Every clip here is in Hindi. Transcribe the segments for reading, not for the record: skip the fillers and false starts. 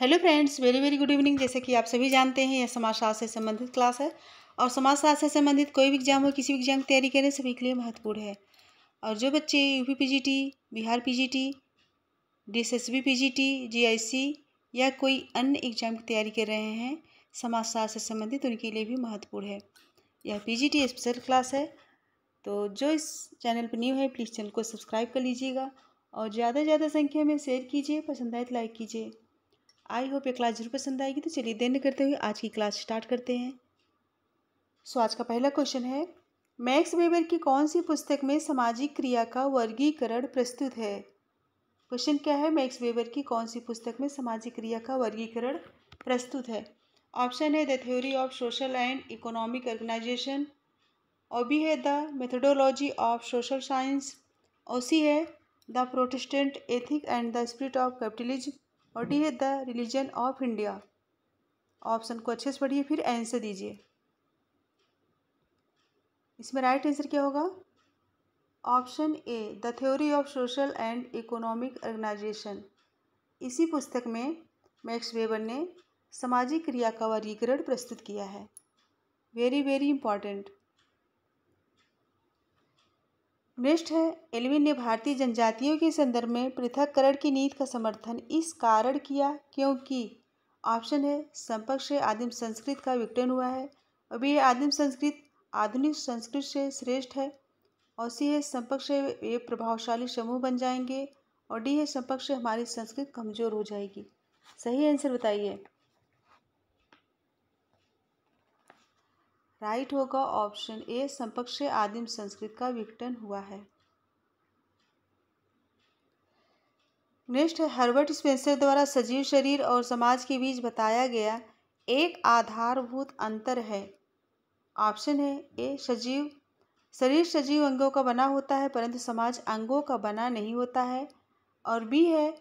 Hello friends, very very good evening. जैसे कि आप सभी जानते हैं, यह समाजशास्त्र से संबंधित क्लास है और समाजशास्त्र से संबंधित कोई भी एग्जाम हो, किसी भी एग्जाम की तैयारी करें, सभी के लिए महत्वपूर्ण है। और जो बच्चे UP PGT, Bihar PGT, DSSB PGT, GIC या कोई अन्य एग्जाम की तैयारी कर रहे हैं समाजशास्त्र से संबंधित, उनके लिए भी महत्वपूर्ण है। यह पीजीटी स्पेशल क्लास है। तो जो इस चैनल पर न्यू है, प्लीज़ चैनल को सब्सक्राइब कर लीजिएगा और ज़्यादा से ज़्यादा संख्या में शेयर कीजिए, पसंद आए तो लाइक कीजिए। आई होप ये क्लास जरूर पसंद आएगी। तो चलिए देर न करते हुए आज की क्लास स्टार्ट करते हैं। आज का पहला क्वेश्चन है, मैक्स वेबर की कौन सी पुस्तक में सामाजिक क्रिया का वर्गीकरण प्रस्तुत है। क्वेश्चन क्या है, मैक्स वेबर की कौन सी पुस्तक में सामाजिक क्रिया का वर्गीकरण प्रस्तुत है। ऑप्शन है the theory of social and economic organisation, और बी है the methodology of social science, और सी है the protestant ethic and the spirit of capitalism, और डी है the religion of India. Option को अच्छे से पढ़िए, फिर आंसर दीजिए। इसमें राइट आंसर क्या होगा? Option A the theory of social and economic organisation. इसी पुस्तक में मैक्स वेबर ने सामाजिक क्रिया का वर्गीकरण प्रस्तुत किया है। Very very important. नेक्स्ट है, एल्विन ने भारतीय जनजातियों के संदर्भ में पृथक्करण की नीति का समर्थन इस कारण किया क्योंकि। ऑप्शन है संपर्क से आदिम संस्कृत का विघटन हुआ है, और बी है आदिम संस्कृत आधुनिक संस्कृत से श्रेष्ठ है, और सी है संपर्क से वे प्रभावशाली समूह बन जाएंगे, और डी है संपर्क से हमारी संस्कृत कमजोर हो जाएगी। सही आंसर बताइए। राइट होगा ऑप्शन ए, संपर्क से आदिम संस्कृत का विघटन हुआ है। नेक्स्ट है, हर्बर्ट स्पेंसर द्वारा सजीव शरीर और समाज के बीच बताया गया एक आधारभूत अंतर है। ऑप्शन है ए सजीव शरीर सजीव अंगों का बना होता है परंतु समाज अंगों का बना नहीं होता है, और बी है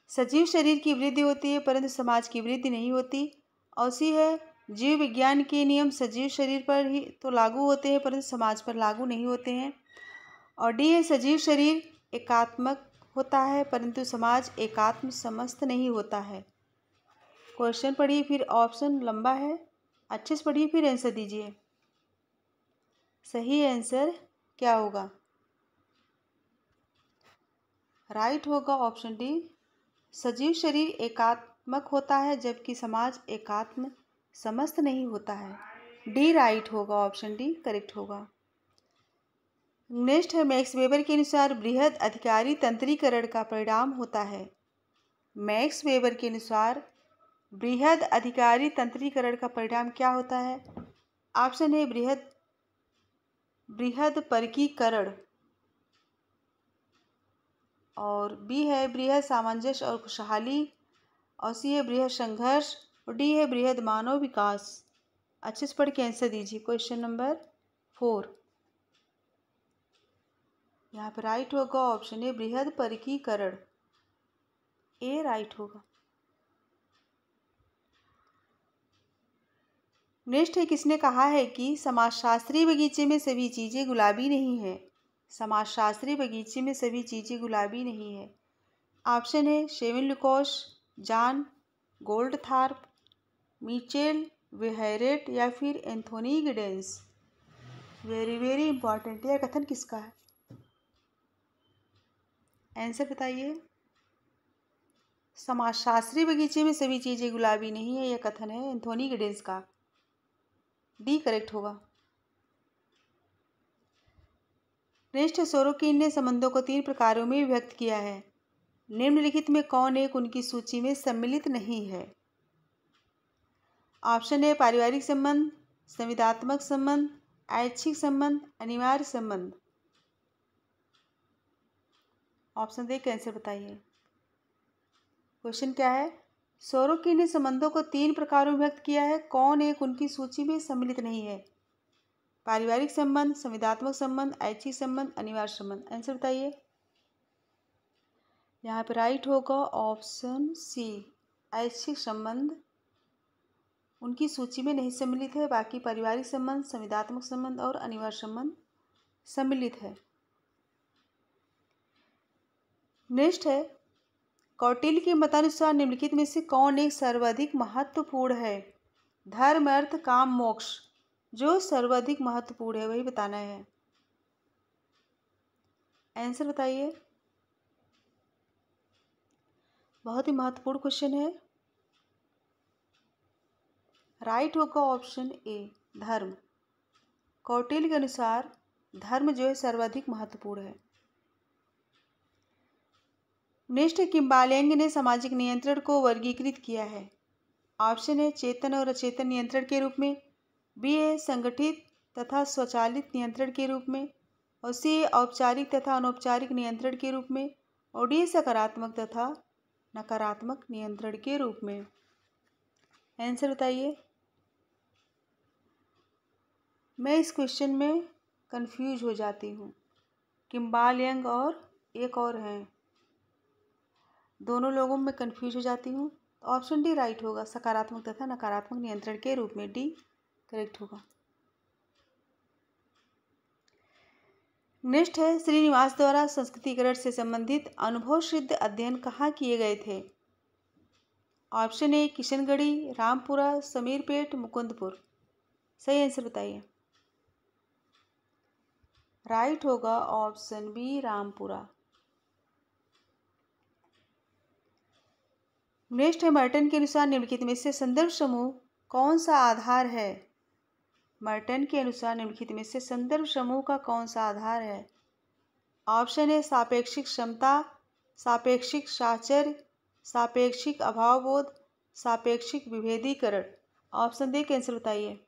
सजीव शरीर की वृद्धि होती है परंतु समाज की वृद्धि नहीं होती, और सी है जीव विज्ञान के नियम सजीव शरीर पर ही तो लागू होते हैं परंतु समाज पर लागू नहीं होते हैं, और डी है सजीव शरीर एकात्मक होता है परंतु समाज एकात्म समस्त नहीं होता है। क्वेश्चन पढ़िए, फिर ऑप्शन लंबा है, अच्छे से पढ़िए, फिर आंसर दीजिए। सही आंसर क्या होगा? राइट होगा ऑप्शन डी, सजीव शरीर एकात्मक होता है जबकि समाज एकात्म समस्त नहीं होता है। डी राइट होगा, ऑप्शन डी करेक्ट होगा। नेक्स्ट है, मैक्स वेबर के अनुसार बृहद अधिकारी तंत्रीकरण का परिणाम होता है। मैक्स वेबर के अनुसार बृहद अधिकारी तंत्रीकरण का परिणाम क्या होता है? ऑप्शन है बृहद परकीकरण, और बी है बृहद सामंजस्य और खुशहाली, और सी है बृहद संघर्ष, और डी है बृहद मानव विकास। अच्छे से पढ़ के आंसर दीजिए। क्वेश्चन नंबर 4 यहाँ पर राइट होगा ऑप्शन है बृहद परकीकरण, ए राइट होगा। नेक्स्ट है, किसने कहा है कि समाजशास्त्री बगीचे में सभी चीज़ें गुलाबी नहीं है। समाजशास्त्री बगीचे में सभी चीज़ें गुलाबी नहीं है। ऑप्शन है शेविन लुकोश, जॉन गोल्डथार्प, मिचेल वेहरेट, या फिर Anthony Giddens. Very very important. यह कथन किसका है? आंसर बताइए। समाजशास्त्री बगीचे में सभी चीज़ें गुलाबी नहीं है, यह कथन है एंथोनी गिडेंस का। डी करेक्ट होगा। नेक्स्ट, सोरोकिन ने संबंधों को 3 प्रकारों में विभक्त किया है। निम्नलिखित में कौन एक उनकी सूची में सम्मिलित नहीं है? ऑप्शन है पारिवारिक संबंध, संविदात्मक संबंध, ऐच्छिक संबंध, अनिवार्य संबंध। ऑप्शन दे के आंसर बताइए। क्वेश्चन क्या है, सोरोकिन ने संबंधों को 3 प्रकारों में विभक्त किया है, कौन एक उनकी सूची में सम्मिलित नहीं है? पारिवारिक संबंध, संविदात्मक संबंध, ऐच्छिक संबंध, अनिवार्य संबंध। आंसर बताइए। यहाँ पर राइट होगा ऑप्शन सी, ऐच्छिक संबंध उनकी सूची में नहीं सम्मिलित है, बाकी पारिवारिक संबंध, संविदात्मक संबंध और अनिवार्य संबंध सम्मिलित है। नेक्स्ट है, कौटिल्य के मतानुसार निम्नलिखित में से कौन एक सर्वाधिक महत्वपूर्ण है? धर्म, अर्थ, काम, मोक्ष। जो सर्वाधिक महत्वपूर्ण है वही बताना है। आंसर बताइए। बहुत ही महत्वपूर्ण क्वेश्चन है। राइट होगा ऑप्शन ए, धर्म। कौटिल्य के अनुसार धर्म जो है सर्वाधिक महत्वपूर्ण है। नेक्स्ट, किम्बालेंग ने सामाजिक नियंत्रण को वर्गीकृत किया है। ऑप्शन है चेतन और अचेतन नियंत्रण के रूप में, बी है संगठित तथा स्वचालित नियंत्रण के रूप में, और सी है औपचारिक तथा अनौपचारिक नियंत्रण के रूप में, और डी सकारात्मक तथा नकारात्मक नियंत्रण के रूप में। आंसर बताइए। मैं इस क्वेश्चन में कंफ्यूज हो जाती हूँ। किम्बालेंग और एक और हैं, दोनों लोगों में कंफ्यूज हो जाती हूँ। तो ऑप्शन डी राइट होगा, सकारात्मक तथा नकारात्मक नियंत्रण के रूप में। डी करेक्ट होगा। नेक्स्ट है, श्रीनिवास द्वारा संस्कृतिकरण से संबंधित अनुभव सिद्ध अध्ययन कहाँ किए गए थे? Option A Kishangarhi, Rampura, Samirpet, Mukundpur. सही आंसर बताइए। राइट होगा ऑप्शन बी, रामपुरा। नेक्स्ट है, मर्टन के अनुसार निम्नलिखित में से संदर्भ समूह कौन सा आधार है? मर्टन के अनुसार निम्नलिखित में से संदर्भ समूह का कौन सा आधार है? ऑप्शन है सापेक्षिक क्षमता, सापेक्षिक साहचर्य, सापेक्षिक अभावबोध, सापेक्षिक विभेदीकरण। ऑप्शन दे के आंसर बताइए।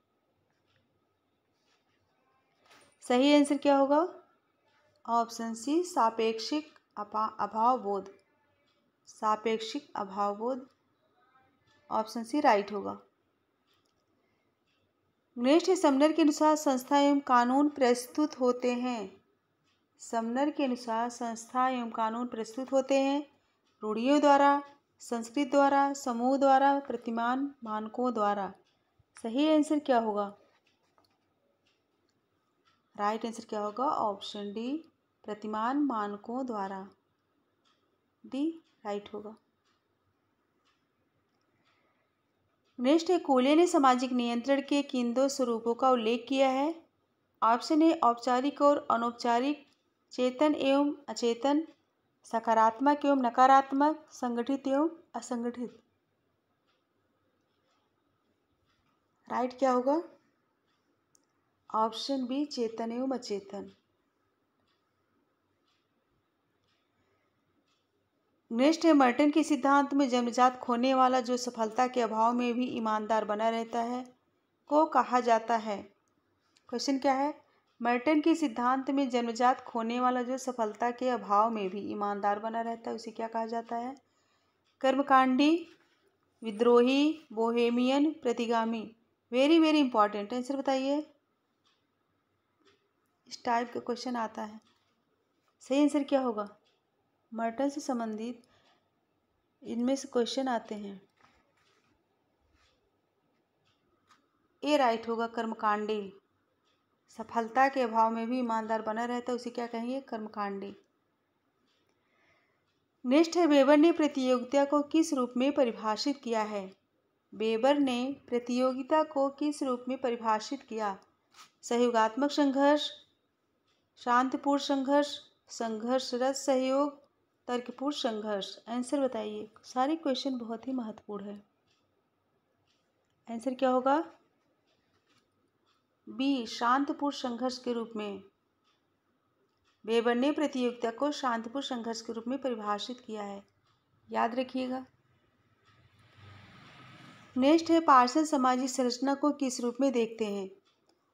सही आंसर क्या होगा? ऑप्शन सी, सापेक्षिक अभावबोध। सापेक्षिक अभावबोध, ऑप्शन सी राइट होगा। नेक्स्ट है, समनर के अनुसार संस्था एवं कानून प्रस्तुत होते हैं। समनर के अनुसार संस्था एवं कानून प्रस्तुत होते हैं रूढ़ियों द्वारा, संस्कृत द्वारा, समूह द्वारा, प्रतिमान मानकों द्वारा। सही आंसर क्या होगा? राइट आंसर क्या होगा? ऑप्शन डी, प्रतिमान मानकों द्वारा। डी राइट होगा। नेक्स्ट है, कोले ने सामाजिक नियंत्रण के किन दो स्वरूपों का उल्लेख किया है? ऑप्शन ए औपचारिक और अनौपचारिक, चेतन एवं अचेतन, सकारात्मक एवं नकारात्मक, संगठित एवं असंगठित। राइट क्या होगा? ऑप्शन बी, चेतन एवं अचेतन। नेक्स्ट है, मर्टन के सिद्धांत में जन्मजात खोने वाला जो सफलता के अभाव में भी ईमानदार बना रहता है को कहा जाता है? क्वेश्चन क्या है? मर्टन के सिद्धांत में जन्मजात खोने वाला जो सफलता के अभाव में भी ईमानदार बना रहता है उसे क्या कहा जाता है? कर्मकांडी, विद्रोही, बोहेमियन, प्रतिगामी। Very very important. आंसर बताइए। इस टाइप का क्वेश्चन आता है। सही आंसर क्या होगा? मर्टन से संबंधित इनमें से क्वेश्चन आते हैं। ए राइट होगा, कर्मकांडी। सफलता के अभाव में भी ईमानदार बना रहता है उसे क्या कहेंगे? कर्मकांडी। नेक्स्ट है, वेबर ने प्रतियोगिता को किस रूप में परिभाषित किया है? वेबर ने प्रतियोगिता को किस रूप में परिभाषित किया? सहयोगात्मक संघर्ष, शांतिपूर्ण संघर्ष, संघर्षरत सहयोग, तर्कपूर्ण संघर्ष। आंसर बताइए। सारे क्वेश्चन बहुत ही महत्वपूर्ण है। आंसर क्या होगा? बी, शांतिपूर्ण संघर्ष के रूप में। वेबर ने प्रतियोगिता को शांतिपूर्ण संघर्ष के रूप में परिभाषित किया है, याद रखिएगा। नेक्स्ट है, पार्सन सामाजिक संरचना को किस रूप में देखते हैं?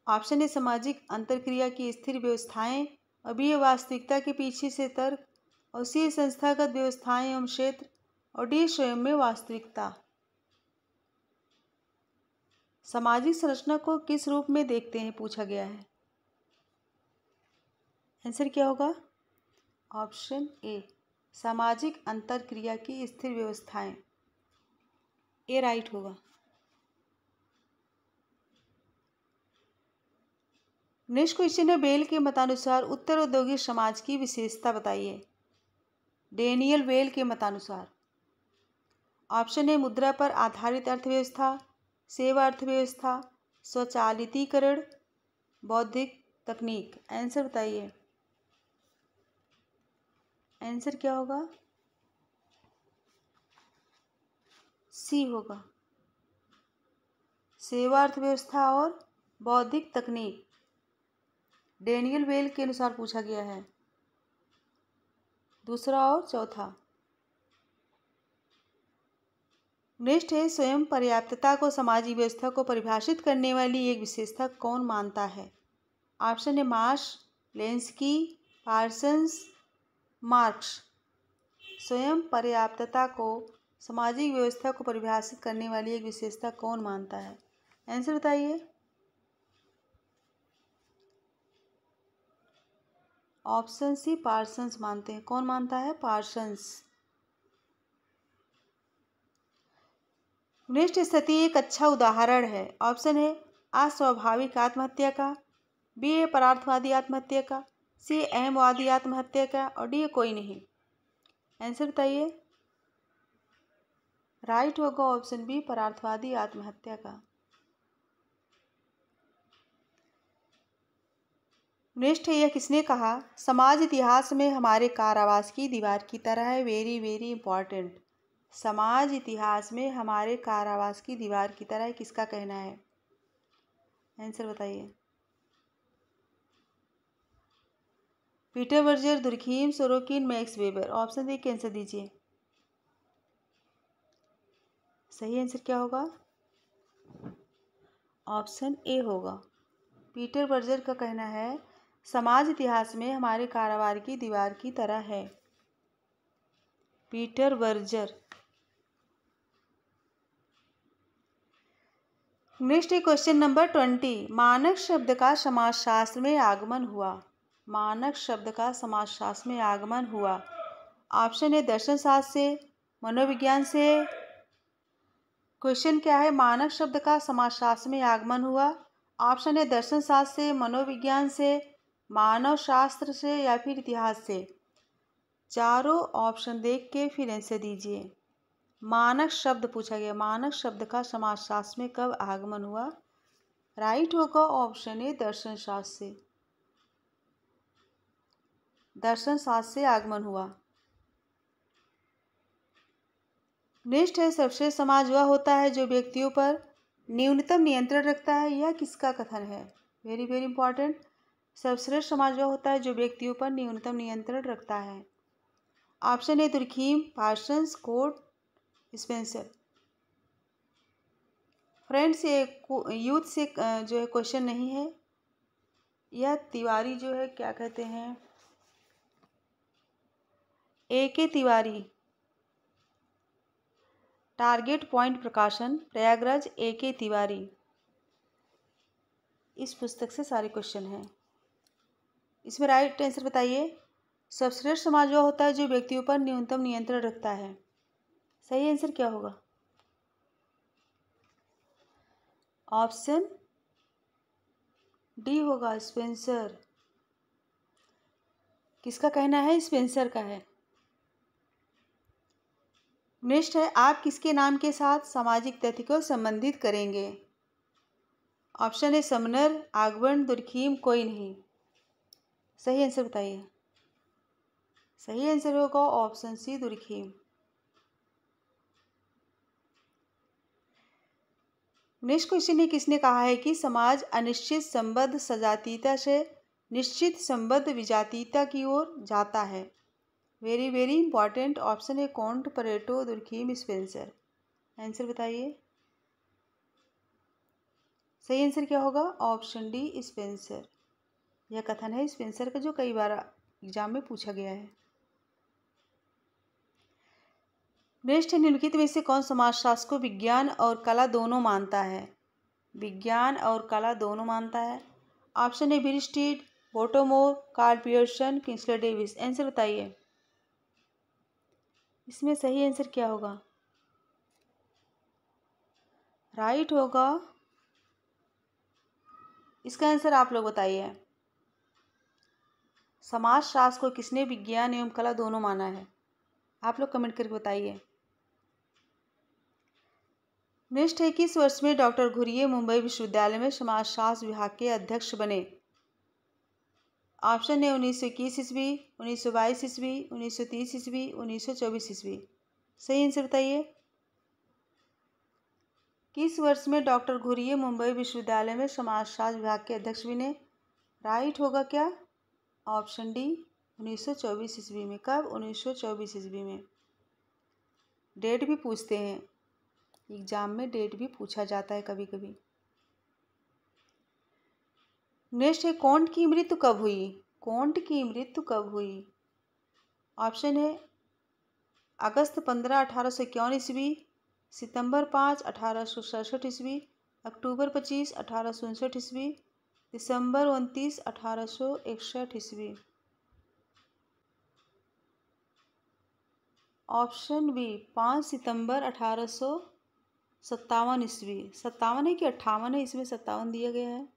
ऑप्शन ए सामाजिक अंतरक्रिया की स्थिर व्यवस्थाएं, और बी वास्तविकता के पीछे से तर्क, और सी संस्थागत व्यवस्थाएं एवं क्षेत्र, और डी स्वयं में वास्तविकता। सामाजिक संरचना को किस रूप में देखते हैं पूछा गया है। आंसर क्या होगा? ऑप्शन ए, सामाजिक अंतरक्रिया की स्थिर व्यवस्थाएं। ए राइट होगा। नेक्स्ट क्वेश्चन है, बेल के मतानुसार उत्तर औद्योगिक समाज की विशेषता बताइए। डेनियल बेल के मतानुसार ऑप्शन ए मुद्रा पर आधारित अर्थव्यवस्था, सेवा अर्थव्यवस्था, स्वचालितीकरण, बौद्धिक तकनीक। आंसर बताइए, आंसर क्या होगा? सी होगा, सेवा अर्थव्यवस्था और बौद्धिक तकनीक। डेनियल वेल के अनुसार पूछा गया है, दूसरा और चौथा। नेक्स्ट है, स्वयं पर्याप्तता को सामाजिक व्यवस्था को परिभाषित करने वाली एक विशेषता कौन मानता है? ऑप्शन है मार्श, लेंस्की, पार्सन्स, मार्क्स। स्वयं पर्याप्तता को सामाजिक व्यवस्था को परिभाषित करने वाली एक विशेषता कौन मानता है? आंसर बताइए। ऑप्शन सी पार्सन्स मानते हैं। कौन मानता है? पार्सन्स। नेक्स्ट स्थिति एक अच्छा उदाहरण है। ऑप्शन है अस्वाभाविक आत्महत्या का, बी ए परार्थवादी आत्महत्या का, सी अहमवादी आत्महत्या का और डी कोई नहीं। आंसर बताइए। राइट होगा ऑप्शन बी परार्थवादी आत्महत्या का। नेक्स्ट है, यह किसने कहा? समाज इतिहास में हमारे कारावास की दीवार की तरह है। Very very important. समाज इतिहास में हमारे कारावास की दीवार की तरह है, किसका कहना है? आंसर बताइए। Peter Berger, Durkheim, Sorokin, Max Weber. Option D के आंसर दीजिए। सही आंसर क्या होगा? ऑप्शन ए होगा। पीटर बर्जर का कहना है समाज इतिहास में हमारे कारावास की दीवार की तरह है। Peter Berger. नेक्स्ट है क्वेश्चन नंबर 20। मानक शब्द का समाजशास्त्र में आगमन हुआ। मानक शब्द का समाजशास्त्र में आगमन हुआ। ऑप्शन है दर्शन शास्त्र से, मनोविज्ञान से। क्वेश्चन क्या है? मानक शब्द का समाजशास्त्र में आगमन हुआ। ऑप्शन है दर्शन शास्त्र से, मनोविज्ञान से, मानव शास्त्र से या फिर इतिहास से। चारों ऑप्शन देख के फिर आंसर दीजिए। मानक शब्द पूछा गया, मानक शब्द का समाजशास्त्र में कब आगमन हुआ? राइट होगा ऑप्शन ए दर्शन शास्त्र से। दर्शन शास्त्र से आगमन हुआ। नेक्स्ट है, सर्वश्रेष्ठ समाज वह होता है जो व्यक्तियों पर न्यूनतम नियंत्रण रखता है। यह किसका कथन है? Very very important. सर्वश्रेष्ठ समाज वह होता है जो व्यक्तियों पर न्यूनतम नियंत्रण रखता है। Option A Durkheim, Parsons, Comte, Spencer. Friends, ये यूथ से जो है क्वेश्चन नहीं है। यह तिवारी जो है क्या कहते हैं, ए के तिवारी, टारगेट पॉइंट प्रकाशन, प्रयागराज, ए के तिवारी। इस पुस्तक से सारे क्वेश्चन हैं। इसमें राइट आंसर बताइए। सर्वश्रेष्ठ समाज वह होता है जो व्यक्तियों पर न्यूनतम नियंत्रण रखता है। सही आंसर क्या होगा? ऑप्शन डी होगा, स्पेंसर। किसका कहना है? स्पेंसर का है। नेक्स्ट है, आप किसके नाम के साथ सामाजिक तथ्य को संबंधित करेंगे? ऑप्शन है समनर, आगमन, दुर्खीम, कोई नहीं। सही आंसर बताइए। सही आंसर होगा option C Durkheim. Next question है, किसने कहा है कि समाज अनिश्चित संबद्ध सजातीयता से निश्चित संबद्ध विजातीयता की ओर जाता है? Very very important. ऑप्शन है can't, Pareto, Durkheim, Spencer. Answer बताइए। सही आंसर क्या होगा? Option D Spencer. यह कथन है स्पेंसर का जो कई बार एग्जाम में पूछा गया है। नेक्स्ट है, निम्नलिखित में से कौन समाजशास्त्र को विज्ञान और कला दोनों मानता है? विज्ञान और कला दोनों मानता है। ऑप्शन है Bierstedt, Bottomore, Karl Pearson, Kingsley Davis. Answer बताइए। इसमें सही आंसर क्या होगा? राइट होगा। इसका आंसर आप लोग बताइए। समाजशास्त्र को किसने विज्ञान एवं कला दोनों माना है? आप लोग कमेंट करके बताइए। नेक्स्ट है, किस वर्ष में डॉक्टर घुरिये मुंबई विश्वविद्यालय में समाजशास्त्र विभाग के अध्यक्ष बने? ऑप्शन है 1921 ईस्वी, 1922 ईस्वी, 1930 ईस्वी, 1924 ईस्वी। सही आंसर बताइए। किस वर्ष में डॉक्टर घुरिये मुंबई विश्वविद्यालय में समाजशास्त्र विभाग के अध्यक्ष बने? राइट होगा क्या? ऑप्शन डी 1924 ईस्वी में। कब? 1924 ईस्वी में। डेट भी पूछते हैं एग्जाम में, डेट भी पूछा जाता है कभी कभी। नेक्स्ट है, कॉन्ट की मृत्यु कब हुई? कॉन्ट की मृत्यु कब हुई? ऑप्शन है अगस्त 15, 1851 ईस्वी, सितंबर 5, 1867 ईस्वी, अक्टूबर 25, 1859 ईस्वी, दिसंबर 29, 1861 ईस्वी। ऑप्शन बी 5 सितंबर 1857 ईस्वी। 57 है कि 58 है? इसमें 57 दिया गया है।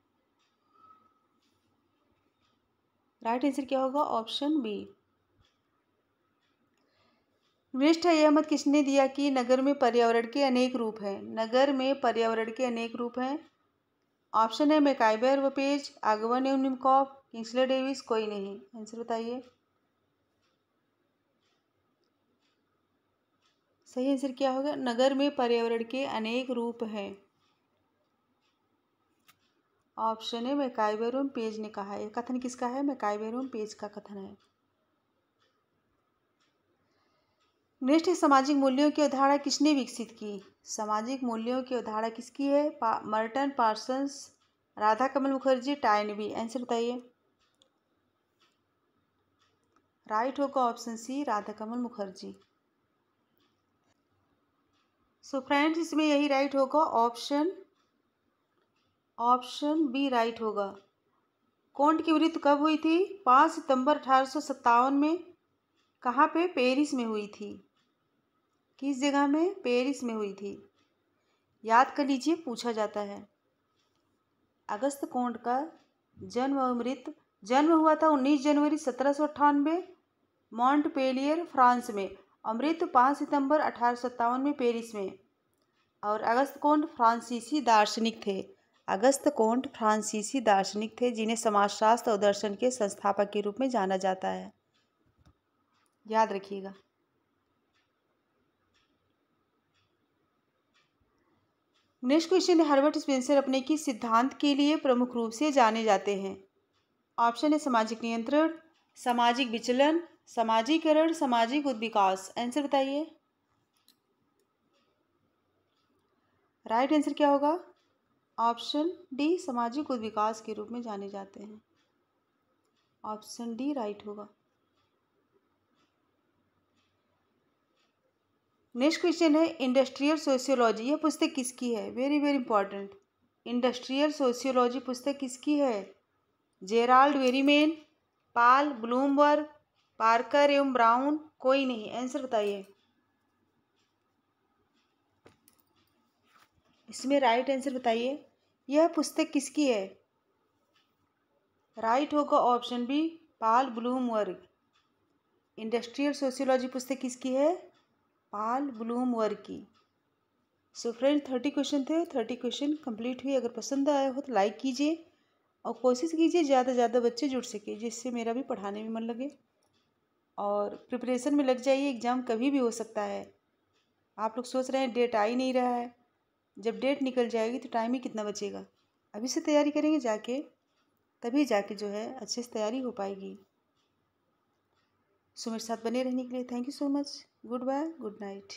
राइट आंसर क्या होगा? Option B. नेक्स्ट है, यह मत किसने दिया कि नगर में पर्यावरण के अनेक रूप हैं? नगर में पर्यावरण के अनेक रूप हैं। ऑप्शन है मैकाइबर व पेज, आगवन एवं निमकॉफ, किंग्सले डेविस, कोई नहीं। आंसर बताइए। सही आंसर क्या होगा? नगर में पर्यावरण के अनेक रूप हैं। ऑप्शन है मैकाइबर एवं पेज ने कहा है। यह कथन किसका है? मैकाइबर एवं पेज का कथन है। नेक्स्ट है, सामाजिक मूल्यों की अवधारणा किसने विकसित की? सामाजिक मूल्यों की अवधारणा किसकी है? Merton, Parsons, Radhakamal Mukherjee, Toynbee. Answer बताइए। राइट होगा option C Radhakamal Mukherjee. So friends, इसमें यही राइट होगा, ऑप्शन बी राइट होगा। कॉन्ट की मृत्यु कब हुई थी? 5 सितंबर 1857 में। कहाँ पे? पेरिस में हुई थी। किस जगह में? पेरिस में हुई थी। याद कर लीजिए, पूछा जाता है। अगस्त कॉन्ट का जन्म और मृत्यु, जन्म हुआ था 19 जनवरी 1798 मॉन्टपेलियर, फ्रांस में, और मृत्यु 5 सितंबर 1857 में पेरिस में। और अगस्त कॉन्ट फ्रांसीसी दार्शनिक थे। अगस्त कॉन्ट फ्रांसीसी दार्शनिक थे, जिन्हें समाजशास्त्र और दर्शन के संस्थापक के रूप में जाना जाता है। याद रखिएगा। नेक्स्ट क्वेश्चन है, हर्बर्ट स्पेंसर अपने किस सिद्धांत के लिए प्रमुख रूप से जाने जाते हैं? ऑप्शन है सामाजिक नियंत्रण, सामाजिक विचलन, समाजीकरण, सामाजिक उद्विकास। आंसर बताइए। राइट आंसर क्या होगा? ऑप्शन डी सामाजिक उद्विकास के रूप में जाने जाते हैं। ऑप्शन डी राइट होगा। नेक्स्ट क्वेश्चन है, इंडस्ट्रियल सोशियोलॉजी, यह पुस्तक किसकी है? Very very important. Industrial sociology पुस्तक किसकी है? जेराल्ड वेरीमेन, पाल ब्लूमबर्ग, पार्कर एवं ब्राउन, कोई नहीं। आंसर बताइए। इसमें राइट आंसर बताइए। यह पुस्तक किसकी है? राइट होगा ऑप्शन बी पाल ब्लूमबर्ग। इंडस्ट्रियल सोशियोलॉजी पुस्तक किसकी है? पाल ब्लूमबर्ग की। सो फ्रेंड, 30 क्वेश्चन थे, 30 क्वेश्चन कंप्लीट हुए। अगर पसंद आया हो तो लाइक कीजिए और कोशिश कीजिए ज़्यादा से ज़्यादा बच्चे जुड़ सके, जिससे मेरा भी पढ़ाने में मन लगे और प्रिपरेशन में लग जाइए। एग्ज़ाम कभी भी हो सकता है। आप लोग सोच रहे हैं डेट आ ही नहीं रहा है, जब डेट निकल जाएगी तो टाइम ही कितना बचेगा। अभी से तैयारी करेंगे जाके, तभी जाके जो है अच्छे से तैयारी हो पाएगी। सो मेरे साथ बने रहने के लिए thank you so much. Good bye, good night.